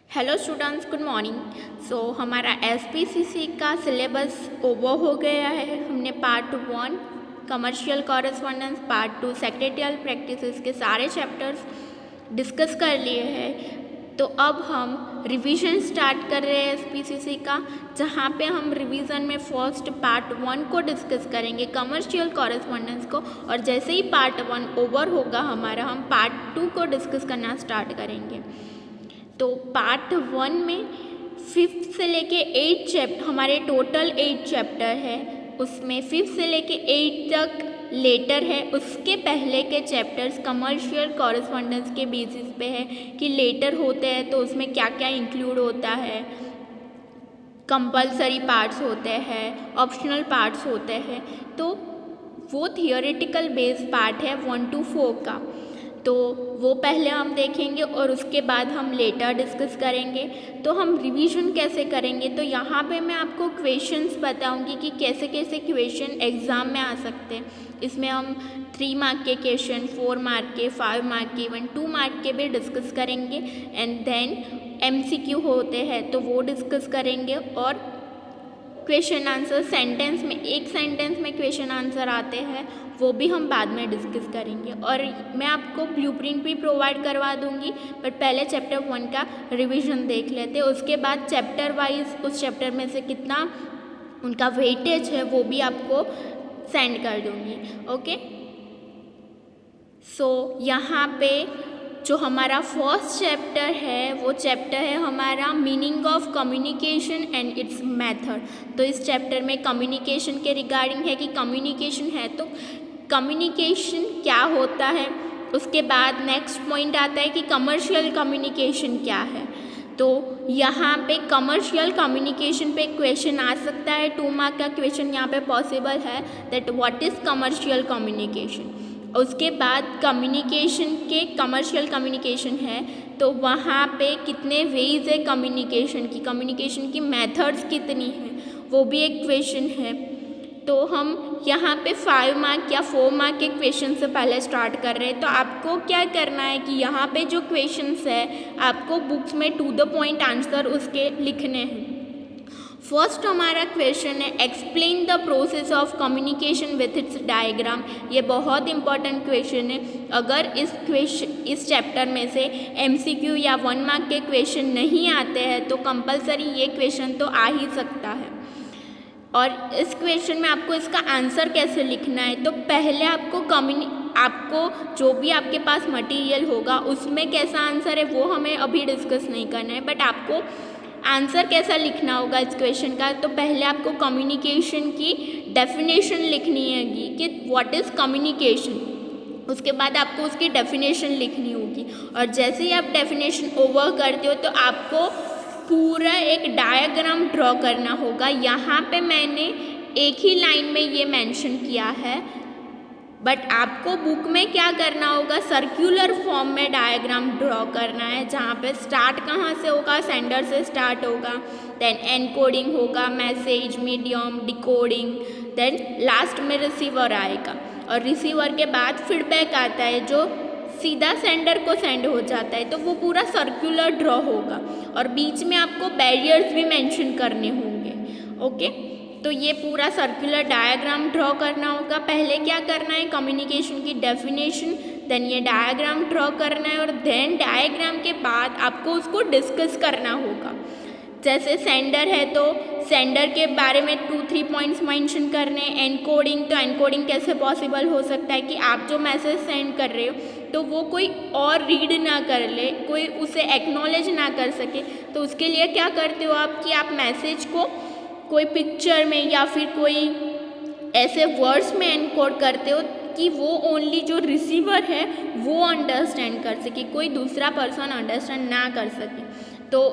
Hello students, good morning. हमारा SPCC का syllabus over हो गया है। हमने part 1 commercial correspondence, part 2 secretarial practices के सारे चैप्टर्स डिस्कस कर लिए हैं। तो अब हम रिवीजन स्टार्ट कर रहे हैं एसपीसीसी का, जहाँ पे हम रिवीजन में फर्स्ट पार्ट 1 को डिस्कस करेंगे, कमर्शियल कॉरेस्पॉन्डेंस को। और जैसे ही पार्ट 1 ओवर होगा हमारा, हम पार्ट 2 को डिस्कस करना स्टार्ट करेंगे। तो पार्ट 1 में 5th से लेके 8 चैप्टर, हमारे टोटल 8 चैप्टर है। उसमें 5th से लेके 8 तक लेटर है। उसके पहले के चैप्टर्स कमर्शियल कॉरेस्पॉन्डेंस के बेसिस पे है कि लेटर होते हैं तो उसमें क्या क्या इंक्लूड होता है, कंपलसरी पार्ट्स होते हैं, ऑप्शनल पार्ट्स होते हैं। तो वो थियोरेटिकल बेस पार्ट है 1 to 4 का। तो वो पहले हम देखेंगे और उसके बाद हम लेटर डिस्कस करेंगे। तो हम रिवीजन कैसे करेंगे, तो यहाँ पे मैं आपको क्वेश्चंस बताऊंगी कि कैसे कैसे क्वेश्चन एग्ज़ाम में आ सकते हैं। इसमें हम 3 मार्क के क्वेश्चन, 4 मार्क के, 5 मार्क के, इवन 2 मार्क के भी डिस्कस करेंगे। एंड देन MCQ होते हैं तो वो डिस्कस करेंगे। और क्वेश्चन आंसर सेंटेंस में, एक सेंटेंस में क्वेश्चन आंसर आते हैं, वो भी हम बाद में डिस्कस करेंगे। और मैं आपको ब्लूप्रिंट भी प्रोवाइड करवा दूंगी, बट पहले चैप्टर 1 का रिवीजन देख लेते हैं। उसके बाद चैप्टर वाइज उस चैप्टर में से कितना उनका वेटेज है वो भी आपको सेंड कर दूंगी। ओके, यहाँ पे जो हमारा फर्स्ट चैप्टर है वो चैप्टर है हमारा meaning of communication and it's method. तो इस चैप्टर में कम्युनिकेशन के रिगार्डिंग है कि कम्युनिकेशन है तो कम्युनिकेशन क्या होता है। उसके बाद नेक्स्ट पॉइंट आता है कि कमर्शियल कम्युनिकेशन क्या है। तो यहाँ पे कमर्शियल कम्युनिकेशन पे क्वेश्चन आ सकता है, 2 मार्क का क्वेश्चन यहाँ पे पॉसिबल है, that what is commercial communication. उसके बाद कम्युनिकेशन के, कमर्शियल कम्युनिकेशन है तो वहाँ पे कितने वेज है कम्युनिकेशन की मेथड्स कितनी हैं, वो भी एक क्वेश्चन है। तो हम यहाँ पे 5 मार्क या 4 मार्क के क्वेश्चन से पहले स्टार्ट कर रहे हैं। तो आपको क्या करना है कि यहाँ पे जो क्वेश्चंस है आपको बुक्स में टू द पॉइंट आंसर उसके लिखने हैं। फर्स्ट हमारा क्वेश्चन है explain the process of communication with its diagram. ये बहुत इंपॉर्टेंट क्वेश्चन है। अगर इस चैप्टर में से MCQ या 1 मार्क के क्वेश्चन नहीं आते हैं तो कंपलसरी ये क्वेश्चन तो आ ही सकता है। और इस क्वेश्चन में आपको इसका आंसर कैसे लिखना है, तो पहले आपको जो भी आपके पास मटेरियल होगा उसमें कैसा आंसर है वो हमें अभी डिस्कस नहीं करना है, बट आपको आंसर कैसा लिखना होगा इस क्वेश्चन का। तो पहले आपको कम्युनिकेशन की डेफिनेशन लिखनी हैगी कि व्हाट इज़ कम्युनिकेशन। उसके बाद आपको उसकी डेफिनेशन लिखनी होगी। और जैसे ही आप डेफिनेशन ओवर करते हो तो आपको पूरा एक डायग्राम ड्रॉ करना होगा। यहाँ पे मैंने एक ही लाइन में ये मेंशन किया है, बट आपको बुक में क्या करना होगा, सर्कुलर फॉर्म में डायग्राम ड्रॉ करना है, जहाँ पे स्टार्ट कहाँ से होगा, सेंडर से स्टार्ट होगा, देन एनकोडिंग होगा, message, medium, decoding, then last में रिसीवर आएगा। और रिसीवर के बाद फीडबैक आता है जो सीधा सेंडर को सेंड हो जाता है। तो वो पूरा सर्कुलर ड्रॉ होगा और बीच में आपको बैरियर्स भी मेंशन करने होंगे। ओके, तो ये पूरा सर्कुलर डायग्राम ड्रॉ करना होगा। पहले क्या करना है, कम्युनिकेशन की डेफिनेशन, देन ये डायग्राम ड्रॉ करना है और देन डायग्राम के बाद आपको उसको डिस्कस करना होगा। जैसे सेंडर है तो सेंडर के बारे में 2-3 पॉइंट्स मेंशन करने। एनकोडिंग, तो एनकोडिंग कैसे पॉसिबल हो सकता है कि आप जो मैसेज सेंड कर रहे हो तो वो कोई और रीड ना कर ले, कोई उसे एक्नॉलेज ना कर सके। तो उसके लिए क्या करते हो आप कि आप मैसेज को कोई पिक्चर में या फिर कोई ऐसे वर्ड्स में एनकोड करते हो कि वो ओनली जो रिसीवर है वो अंडरस्टैंड कर सके, कोई दूसरा पर्सन अंडरस्टैंड ना कर सके। तो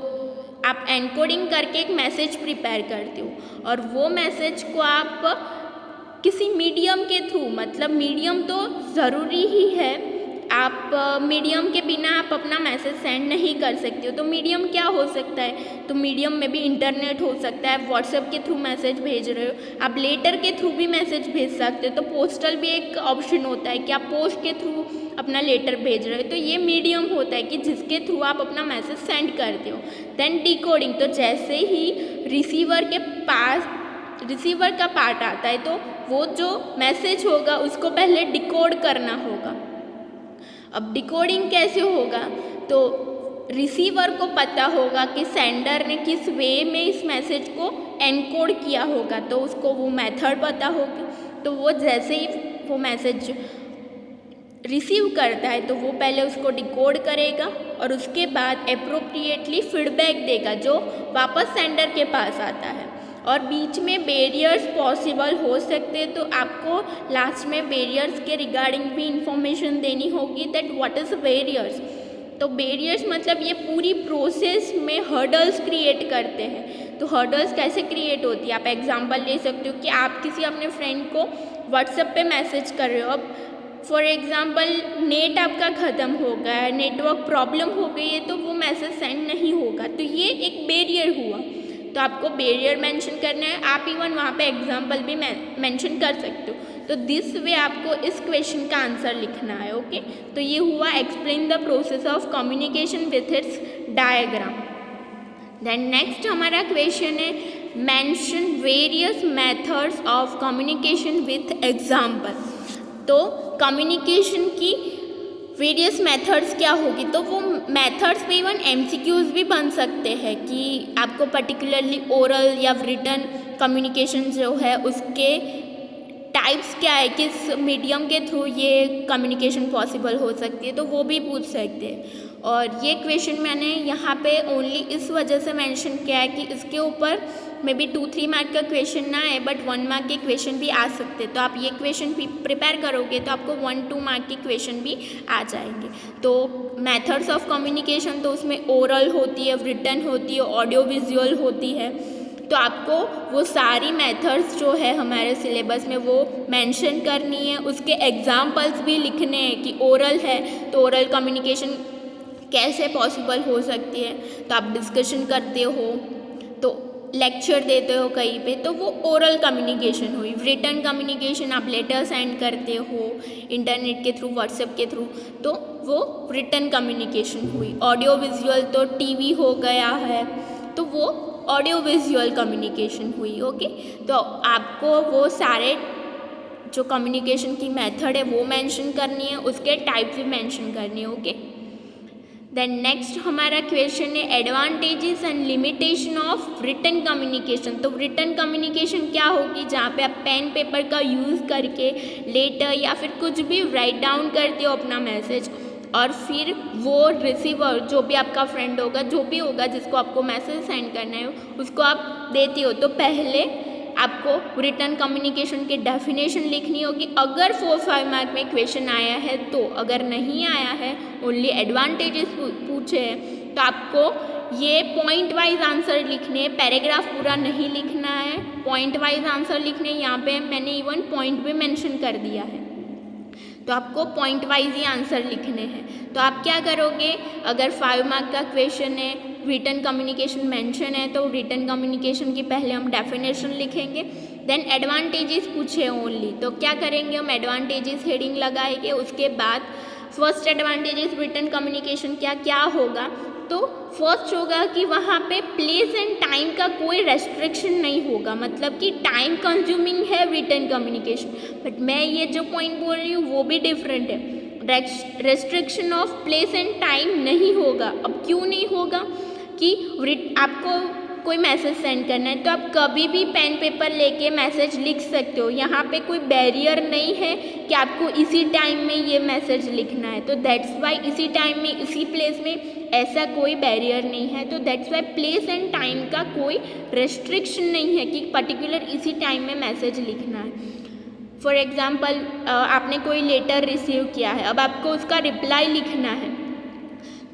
आप एनकोडिंग करके एक मैसेज प्रिपेयर करते हो और वो मैसेज को आप किसी मीडियम के थ्रू, मतलब मीडियम तो ज़रूरी ही है, आप मीडियम के बिना आप अपना मैसेज सेंड नहीं कर सकते हो। तो मीडियम क्या हो सकता है, तो मीडियम में भी इंटरनेट हो सकता है, व्हाट्सएप के थ्रू मैसेज भेज रहे हो, आप लेटर के थ्रू भी मैसेज भेज सकते हो। तो पोस्टल भी एक ऑप्शन होता है कि आप पोस्ट के थ्रू अपना लेटर भेज रहे हो। तो ये मीडियम होता है कि जिसके थ्रू आप अपना मैसेज सेंड करते हो। देन डिकोडिंग, तो जैसे ही रिसीवर के पास रिसीवर का पार्ट आता है तो वो जो मैसेज होगा उसको पहले डिकोड करना होगा। अब डिकोडिंग कैसे होगा, तो रिसीवर को पता होगा कि सेंडर ने किस वे में इस मैसेज को एनकोड किया होगा, तो उसको वो मेथड पता होगा। तो वो जैसे ही वो मैसेज रिसीव करता है तो वो पहले उसको डिकोड करेगा और उसके बाद अप्रोप्रिएटली फीडबैक देगा जो वापस सेंडर के पास आता है। और बीच में बैरियर्स पॉसिबल हो सकते हैं, तो आपको लास्ट में बैरियर्स के रिगार्डिंग भी इंफॉर्मेशन देनी होगी दैट व्हाट इज़ बैरियर्स। तो बैरियर्स मतलब ये पूरी प्रोसेस में हर्डल्स क्रिएट करते हैं। तो हर्डल्स कैसे क्रिएट होती है, आप एग्जांपल ले सकते हो कि आप किसी अपने फ्रेंड को व्हाट्सएप पे मैसेज कर रहे हो। अब फॉर एग्ज़ाम्पल नेट आपका ख़त्म हो गया है, नेटवर्क प्रॉब्लम हो गई है, तो वो मैसेज सेंड नहीं होगा। तो ये एक बैरियर हुआ, तो आपको बैरियर मेंशन करना है। आप इवन वहाँ पे एग्जांपल भी मेंशन कर सकते हो। तो दिस वे आपको इस क्वेश्चन का आंसर लिखना है। ओके, तो ये हुआ explain the process of communication with its diagram. Then next हमारा क्वेश्चन है mention various methods of communication with example. तो कम्युनिकेशन की वेरियस मेथड्स क्या होगी, तो वो मेथड्स में इवन एमसीक्यूज भी बन सकते हैं कि आपको पर्टिकुलरली ओरल या रिटन कम्युनिकेशन जो है उसके टाइप्स क्या है, किस मीडियम के थ्रू ये कम्युनिकेशन पॉसिबल हो सकती है, तो वो भी पूछ सकते हैं। और ये क्वेश्चन मैंने यहाँ पे ओनली इस वजह से मेंशन किया है कि इसके ऊपर मे बी 2-3 मार्क का क्वेश्चन ना है बट 1 मार्क के क्वेश्चन भी आ सकते हैं। तो आप ये क्वेश्चन प्रिपेयर करोगे तो आपको 1-2 मार्क के क्वेश्चन भी आ जाएंगे। तो मेथड्स ऑफ कम्युनिकेशन, तो उसमें ओरल होती है, रिटन होती है, ऑडियो विजुअल होती है। तो आपको वो सारी मेथड्स जो है हमारे सिलेबस में वो मेंशन करनी है, उसके एग्जाम्पल्स भी लिखने हैं कि ओरल है तो ओरल कम्युनिकेशन कैसे पॉसिबल हो सकती है, तो आप डिस्कशन करते हो, तो लेक्चर देते हो कहीं पे, तो वो ओरल कम्युनिकेशन हुई। रिटन कम्युनिकेशन आप लेटर सेंड करते हो इंटरनेट के थ्रू, व्हाट्सएप के थ्रू, तो वो रिटन कम्युनिकेशन हुई। ऑडियो विजुअल तो टीवी हो गया है, तो वो ऑडियो विजुअल कम्युनिकेशन हुई। ओके, तो आपको वो सारे जो कम्युनिकेशन की मेथड है वो मेंशन करनी है, उसके टाइप भी मेंशन करनी है। ओके, देन नेक्स्ट हमारा क्वेश्चन है advantages and limitation of written communication. तो रिटन कम्युनिकेशन क्या होगी, जहाँ पे आप पेन पेपर का यूज़ करके लेटर या फिर कुछ भी राइट डाउन करते हो अपना मैसेज, और फिर वो रिसीवर जो भी आपका फ्रेंड होगा, जो भी होगा जिसको आपको मैसेज सेंड करना है, उसको आप देते हो। तो पहले आपको रिटन कम्युनिकेशन की डेफिनेशन लिखनी होगी अगर 4-5 मार्क में क्वेश्चन आया है तो। अगर नहीं आया है, ओनली एडवांटेजेस पूछे हैं, तो आपको ये पॉइंट वाइज आंसर लिखने, पैराग्राफ पूरा नहीं लिखना है, पॉइंट वाइज आंसर लिखने। यहाँ पे मैंने इवन पॉइंट भी मेंशन कर दिया है, तो आपको पॉइंट वाइज ही आंसर लिखने हैं। तो आप क्या करोगे, अगर 5 मार्क का क्वेश्चन है, रिटन कम्युनिकेशन मेंशन है, तो रिटन कम्युनिकेशन की पहले हम डेफिनेशन लिखेंगे, देन एडवांटेजेस पूछे ओनली, तो क्या करेंगे हम एडवांटेजेस हेडिंग लगाएंगे। उसके बाद फर्स्ट एडवांटेजेस रिटन कम्युनिकेशन क्या क्या होगा, तो फर्स्ट होगा कि वहाँ पे प्लेस एंड टाइम का कोई रेस्ट्रिक्शन नहीं होगा, मतलब कि टाइम कंज्यूमिंग है रिटन कम्युनिकेशन, बट मैं ये जो पॉइंट बोल रही हूँ वो भी डिफरेंट है। Restriction of place and time नहीं होगा। अब क्यों नहीं होगा कि आपको कोई मैसेज सेंड करना है तो आप कभी भी पेन पेपर लेके मैसेज लिख सकते हो, यहाँ पे कोई बैरियर नहीं है कि आपको इसी टाइम में ये मैसेज लिखना है। तो दैट्स वाई इसी टाइम में इसी प्लेस में ऐसा कोई बैरियर नहीं है। तो that's Y place and time का कोई रेस्ट्रिक्शन नहीं है कि पर्टिकुलर इसी टाइम में मैसेज लिखना है। फॉर एग्ज़ाम्पल आपने कोई लेटर रिसीव किया है, अब आपको उसका रिप्लाई लिखना है,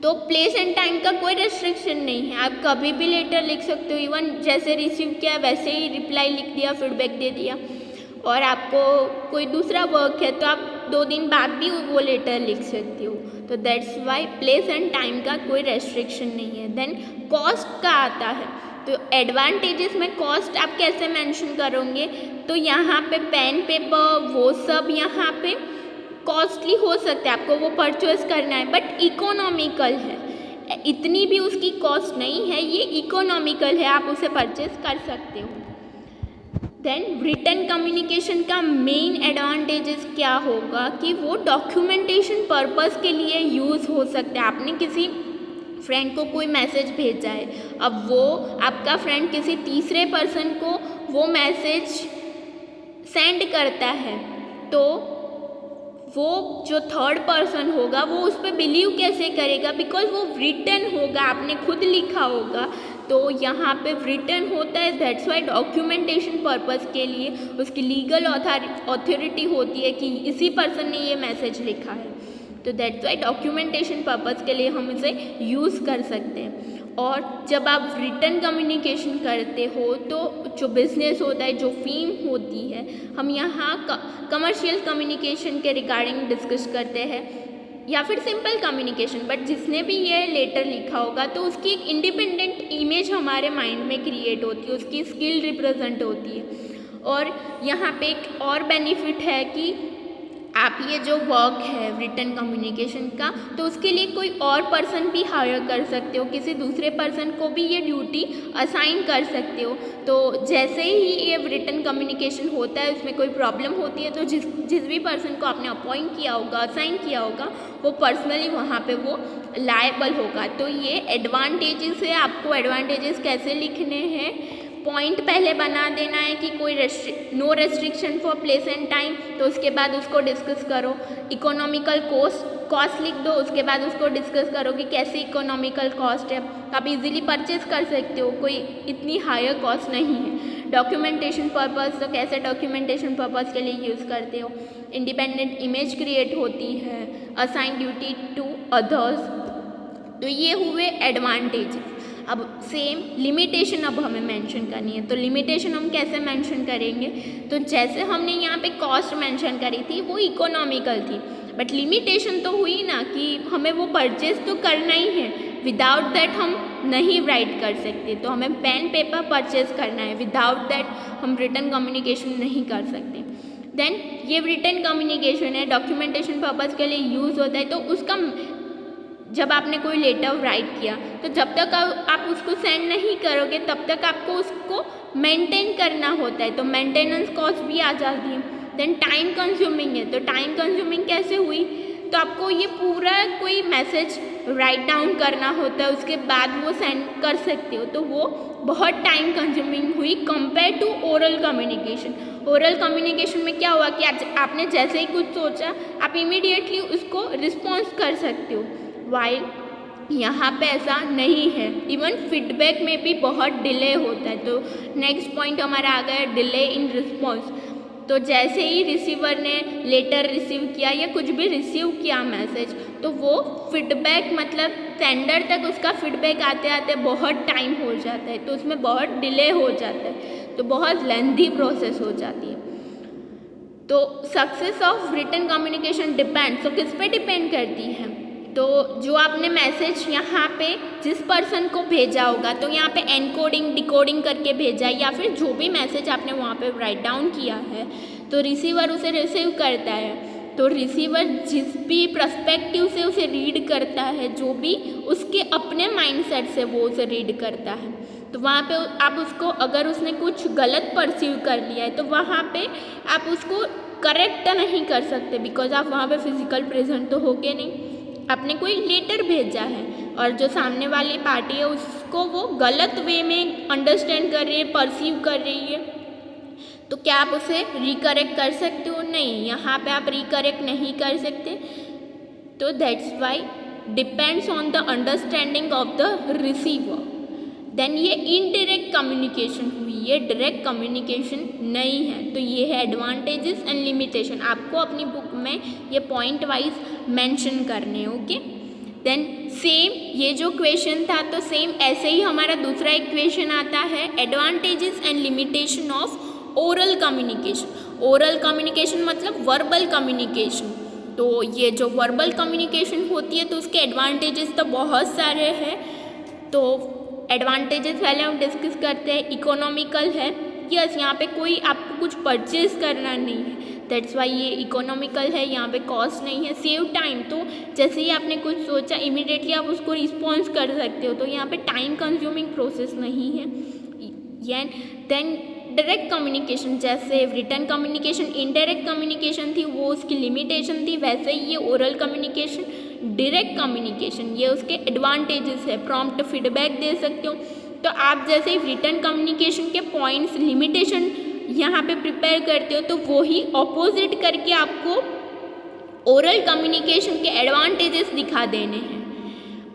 तो प्लेस एंड टाइम का कोई रेस्ट्रिक्शन नहीं है, आप कभी भी लेटर लिख सकते हो। इवन जैसे रिसीव किया वैसे ही रिप्लाई लिख दिया, फीडबैक दे दिया। और आपको कोई दूसरा वर्क है तो आप 2 दिन बाद भी वो लेटर लिख सकते हो। तो that's Y place and time का कोई रेस्ट्रिक्शन नहीं है। देन कॉस्ट का आता है, तो एडवांटेजेस में कॉस्ट आप कैसे मेंशन करोगे, तो यहाँ पे पेन पेपर वो सब यहाँ पे कॉस्टली हो सकता है, आपको वो परचेज करना है, बट इकोनॉमिकल है, इतनी भी उसकी कॉस्ट नहीं है, ये इकोनॉमिकल है, आप उसे परचेज कर सकते हो। देन रिटन कम्युनिकेशन का मेन एडवांटेजेस क्या होगा कि वो डॉक्यूमेंटेशन पर्पस के लिए यूज़ हो सकता है। आपने किसी फ्रेंड को कोई मैसेज भेजा है, अब वो आपका फ्रेंड किसी तीसरे पर्सन को वो मैसेज सेंड करता है, तो वो जो थर्ड पर्सन होगा वो उस पर बिलीव कैसे करेगा, बिकॉज वो रिटन होगा, आपने खुद लिखा होगा, तो यहाँ पे रिटन होता है। दैट्स वाई डॉक्यूमेंटेशन पर्पस के लिए उसकी लीगल अथॉरिटी होती है कि इसी पर्सन ने ये मैसेज लिखा है, तो दैट्स वाई डॉक्यूमेंटेशन पर्पस के लिए हम इसे यूज़ कर सकते हैं। और जब आप रिटन कम्युनिकेशन करते हो तो जो बिजनेस होता है, जो फीम होती है, हम यहाँ कमर्शियल कम्युनिकेशन के रिगार्डिंग डिस्कस करते हैं या फिर सिंपल कम्युनिकेशन, बट जिसने भी ये लेटर लिखा होगा तो उसकी एक इंडिपेंडेंट इमेज हमारे माइंड में क्रिएट होती है, उसकी स्किल रिप्रेजेंट होती है। और यहाँ पे एक और बेनिफिट है कि आप ये जो वर्क है रिटन कम्युनिकेशन का, तो उसके लिए कोई और पर्सन भी हायर कर सकते हो, किसी दूसरे पर्सन को भी ये ड्यूटी असाइन कर सकते हो। तो जैसे ही ये रिटन कम्युनिकेशन होता है, उसमें कोई प्रॉब्लम होती है, तो जिस भी पर्सन को आपने अपॉइंट किया होगा, असाइन किया होगा, वो पर्सनली वहाँ पे वो लायबल होगा। तो ये एडवांटेजेस है। आपको एडवांटेजेस कैसे लिखने हैं, पॉइंट पहले बना देना है कि कोई no restriction for place and time, तो उसके बाद उसको डिस्कस करो। इकोनॉमिकल कॉस्ट लिख दो, उसके बाद उसको डिस्कस करो कि कैसे इकोनॉमिकल कॉस्ट है, आप इजीली परचेज कर सकते हो, कोई इतनी हायर कॉस्ट नहीं है। डॉक्यूमेंटेशन पर्पस, तो कैसे डॉक्यूमेंटेशन पर्पस के लिए यूज़ करते हो। इंडिपेंडेंट इमेज क्रिएट होती है, असाइन ड्यूटी टू अदर्स, तो ये हुए एडवांटेज। अब सेम लिमिटेशन अब हमें मेंशन करनी है, तो लिमिटेशन हम कैसे मेंशन करेंगे, तो जैसे हमने यहाँ पे कॉस्ट मेंशन करी थी वो इकोनॉमिकल थी, बट लिमिटेशन तो हुई ना कि हमें वो परचेज तो करना ही है, विदाउट दैट हम नहीं राइट कर सकते, तो हमें पेन पेपर परचेज करना है, विदाउट दैट हम रिटन कम्युनिकेशन नहीं कर सकते। देन ये रिटन कम्युनिकेशन है, डॉक्यूमेंटेशन पर्पज़ के लिए यूज़ होता है, तो उसका जब आपने कोई लेटर राइट किया तो जब तक आप उसको सेंड नहीं करोगे तब तक आपको उसको मेंटेन करना होता है, तो मेंटेनेंस कॉस्ट भी आ जाती है। देन टाइम कंज्यूमिंग है, तो टाइम कंज्यूमिंग कैसे हुई, तो आपको ये पूरा कोई मैसेज राइट डाउन करना होता है, उसके बाद वो सेंड कर सकते हो, तो वो बहुत टाइम कंज्यूमिंग हुई compare to oral communication. Oral communication में क्या हुआ कि आपने जैसे ही कुछ सोचा आप इमीडिएटली उसको रिस्पॉन्स कर सकते हो, वाइल यहाँ पे ऐसा नहीं है। इवन फीडबैक में भी बहुत डिले होता है। तो नेक्स्ट पॉइंट हमारा आ गया डिले इन रिस्पॉन्स। तो जैसे ही रिसीवर ने लेटर रिसीव किया या कुछ भी रिसीव किया मैसेज, तो वो फीडबैक मतलब सेंडर तक उसका फीडबैक आते आते बहुत टाइम हो जाता है, तो उसमें बहुत डिले हो जाता है, तो बहुत लेंथी प्रोसेस हो जाती है। तो success of written communication depends, तो किस पे डिपेंड करती है, तो जो आपने मैसेज यहाँ पे जिस पर्सन को भेजा होगा, तो यहाँ पे एनकोडिंग डिकोडिंग करके भेजा या फिर जो भी मैसेज आपने वहाँ पे राइट डाउन किया है, तो रिसीवर उसे रिसीव करता है, तो रिसीवर जिस भी पर्सपेक्टिव से उसे रीड करता है, जो भी उसके अपने माइंडसेट से वो उसे रीड करता है, तो वहाँ पे आप उसको अगर उसने कुछ गलत परसीव कर लिया है तो वहाँ पे आप उसको करेक्ट नहीं कर सकते, बिकॉज आप वहाँ पे फिजिकल प्रेजेंट तो होगे नहीं। आपने कोई लेटर भेजा है और जो सामने वाली पार्टी है उसको वो गलत वे में अंडरस्टैंड कर रही है, परसीव कर रही है, तो क्या आप उसे रिकरेक्ट कर सकते हो, नहीं, यहाँ पे आप रिकरेक्ट नहीं कर सकते। तो that's why depends on the understanding of the receiver. Then ये इनडायरेक्ट कम्युनिकेशन हुई, ये डायरेक्ट कम्युनिकेशन नहीं है, तो ये है एडवांटेजेस एंड लिमिटेशन। आपको अपनी बुक में ये पॉइंट वाइज मेंशन करने, ओके। देन सेम ये जो क्वेश्चन था, तो सेम ऐसे ही हमारा दूसरा एक क्वेश्चन आता है, advantages and limitation of oral communication. Oral communication मतलब वर्बल कम्युनिकेशन। तो ये जो वर्बल कम्युनिकेशन होती है तो उसके एडवांटेजेस तो बहुत सारे हैं। तो एडवांटेजेस पहले हम डिस्कस करते हैं। इकोनॉमिकल है, यस यहाँ पे कोई आपको कुछ परचेज करना नहीं है, दैट्स वाई ये इकोनॉमिकल है, यहाँ पे कॉस्ट नहीं है। सेव टाइम, तो जैसे ही आपने कुछ सोचा इमीडिएटली आप उसको रिस्पॉन्स कर सकते हो, तो यहाँ पे टाइम कंज्यूमिंग प्रोसेस नहीं है। देन डायरेक्ट कम्युनिकेशन, जैसे रिटन कम्युनिकेशन इनडायरेक्ट कम्युनिकेशन थी, वो उसकी लिमिटेशन थी, वैसे ही ये ओरल कम्युनिकेशन डायरेक्ट कम्युनिकेशन, ये उसके एडवांटेजेस है। प्रॉम्प्ट फीडबैक दे सकते हो। तो आप जैसे रिटन कम्युनिकेशन के पॉइंट्स लिमिटेशन यहाँ पे प्रिपेयर करते हो, तो वो ही ऑपोजिट करके आपको ओरल कम्युनिकेशन के एडवांटेजेस दिखा देने हैं।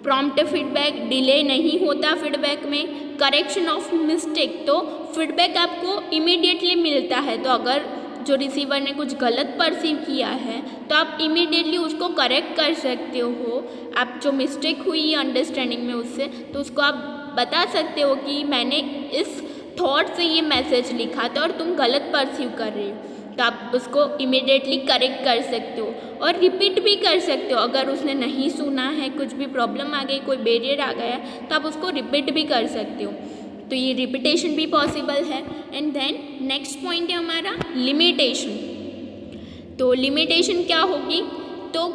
प्रॉम्प्ट फीडबैक, डिले नहीं होता फीडबैक में। करेक्शन ऑफ मिस्टेक, तो फीडबैक आपको इमीडिएटली मिलता है, तो अगर जो रिसीवर ने कुछ गलत परसीव किया है तो आप इमीडिएटली उसको करेक्ट कर सकते हो। आप जो मिस्टेक हुई है अंडरस्टैंडिंग में उससे, तो उसको आप बता सकते हो कि मैंने इस थॉट से ये मैसेज लिखा था और तुम गलत परसीव कर रहे हो, तो आप उसको इमीडिएटली करेक्ट कर सकते हो और रिपीट भी कर सकते हो। अगर उसने नहीं सुना है, कुछ भी प्रॉब्लम आ गई, कोई बैरियर आ गया, तो आप उसको रिपीट भी कर सकते हो। तो ये रिपीटेशन भी पॉसिबल है। एंड देन नेक्स्ट पॉइंट है हमारा लिमिटेशन। तो लिमिटेशन क्या होगी, तो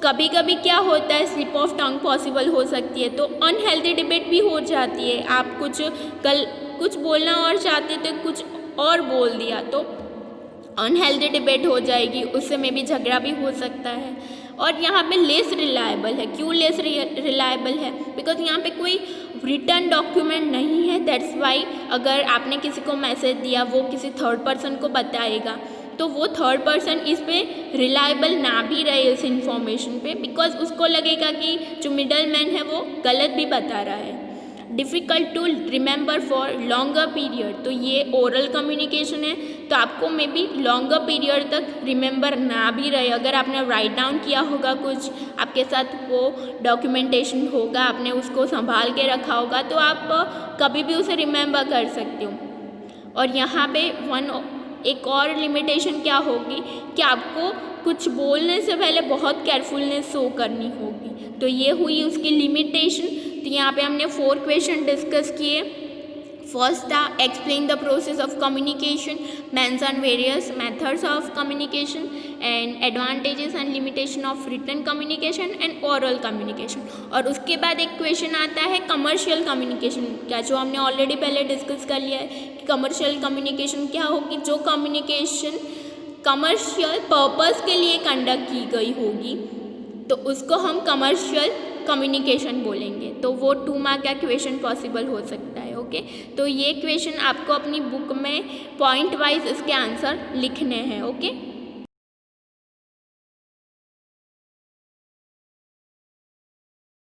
कभी कभी क्या होता है स्लिप ऑफ टंग पॉसिबल हो सकती है, तो अनहेल्दी डिबेट भी हो जाती है। आप कुछ बोलना और चाहते थे, कुछ और बोल दिया, तो अनहेल्दी डिबेट हो जाएगी, उससे में भी झगड़ा भी हो सकता है। और यहाँ पे लेस रिलायबल है। क्यों लेस रिलायबल है, बिकॉज यहाँ पे कोई रिटर्न डॉक्यूमेंट नहीं है, दैट्स वाई अगर आपने किसी को मैसेज दिया, वो किसी थर्ड पर्सन को बताएगा, तो वो थर्ड पर्सन इस पे रिलायबल ना भी रहे इस इंफॉर्मेशन पे, बिकॉज उसको लगेगा कि जो मिडल मैन है वो गलत भी बता रहा है। Difficult to remember for longer period, तो ये ओरल कम्युनिकेशन है, तो आपको मे बी लॉन्गर पीरियड तक रिमेंबर ना भी रहे। अगर आपने राइट डाउन किया होगा कुछ, आपके साथ वो डॉक्यूमेंटेशन होगा, आपने उसको संभाल के रखा होगा, तो आप कभी भी उसे रिमेंबर कर सकते हो। और यहाँ पे एक और लिमिटेशन क्या होगी कि आपको कुछ बोलने से पहले बहुत केयरफुलनेस शो करनी होगी, तो ये हुई उसकी लिमिटेशन। तो यहाँ पे हमने 4 क्वेश्चन डिस्कस किए। फर्स्ट था explain the process of communication, mention various methods of communication and advantages and limitation of written communication and oral communication. और उसके बाद एक क्वेश्चन आता है कमर्शियल कम्युनिकेशन का, जो हमने ऑलरेडी पहले डिस्कस कर लिया है कि कमर्शियल कम्युनिकेशन क्या होगी। जो कम्युनिकेशन कमर्शियल पर्पस के लिए कंडक्ट की गई होगी, तो उसको हम कमर्शियल कम्युनिकेशन बोलेंगे। तो वो 2 मार्क का क्वेश्चन पॉसिबल हो सकता है। ओके, तो ये क्वेश्चन आपको अपनी बुक में पॉइंट वाइज इसके आंसर लिखने हैं। ओके।